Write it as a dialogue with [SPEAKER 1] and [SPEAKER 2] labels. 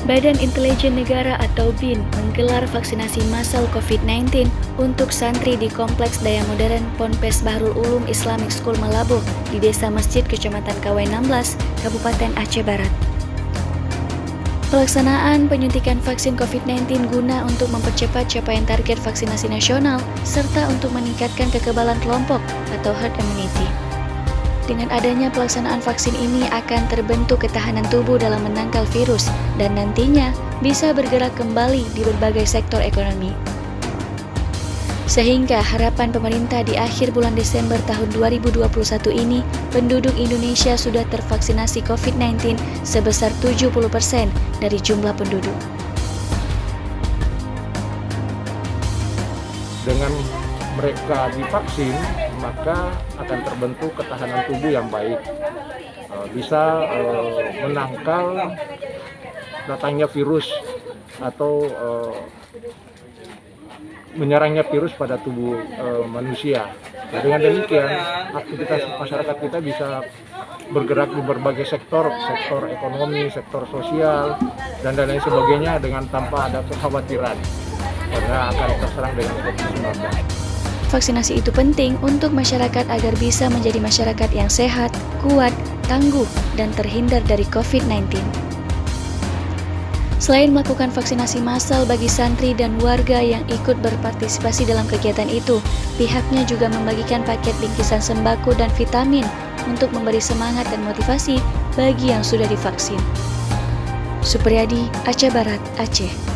[SPEAKER 1] Badan Intelijen Negara atau BIN menggelar vaksinasi massal COVID-19 untuk santri di Kompleks Daya Modern Ponpes Bahrul Ulum Islamic School Malabo di Desa Masjid Kecamatan Kawai 16, Kabupaten Aceh Barat. Pelaksanaan penyuntikan vaksin COVID-19 guna untuk mempercepat capaian target vaksinasi nasional serta untuk meningkatkan kekebalan kelompok atau herd immunity. Dengan adanya pelaksanaan vaksin ini akan terbentuk ketahanan tubuh dalam menangkal virus dan nantinya bisa bergerak kembali di berbagai sektor ekonomi. Sehingga harapan pemerintah di akhir bulan Desember tahun 2021 ini, penduduk Indonesia sudah tervaksinasi COVID-19 sebesar 70% dari jumlah penduduk.
[SPEAKER 2] Dengan mereka divaksin, maka akan terbentuk ketahanan tubuh yang baik, bisa menangkal datangnya virus atau menyerangnya virus pada tubuh manusia. Nah, dengan demikian aktivitas masyarakat kita bisa bergerak di berbagai sektor ekonomi, sektor sosial, dan lain sebagainya dengan tanpa ada kekhawatiran karena akan terserang dengan COVID-19.
[SPEAKER 1] Vaksinasi itu penting untuk masyarakat agar bisa menjadi masyarakat yang sehat, kuat, tangguh, dan terhindar dari COVID-19. Selain melakukan vaksinasi massal bagi santri dan warga yang ikut berpartisipasi dalam kegiatan itu, pihaknya juga membagikan paket bingkisan sembako dan vitamin untuk memberi semangat dan motivasi bagi yang sudah divaksin. Supriyadi, Aceh Barat, Aceh.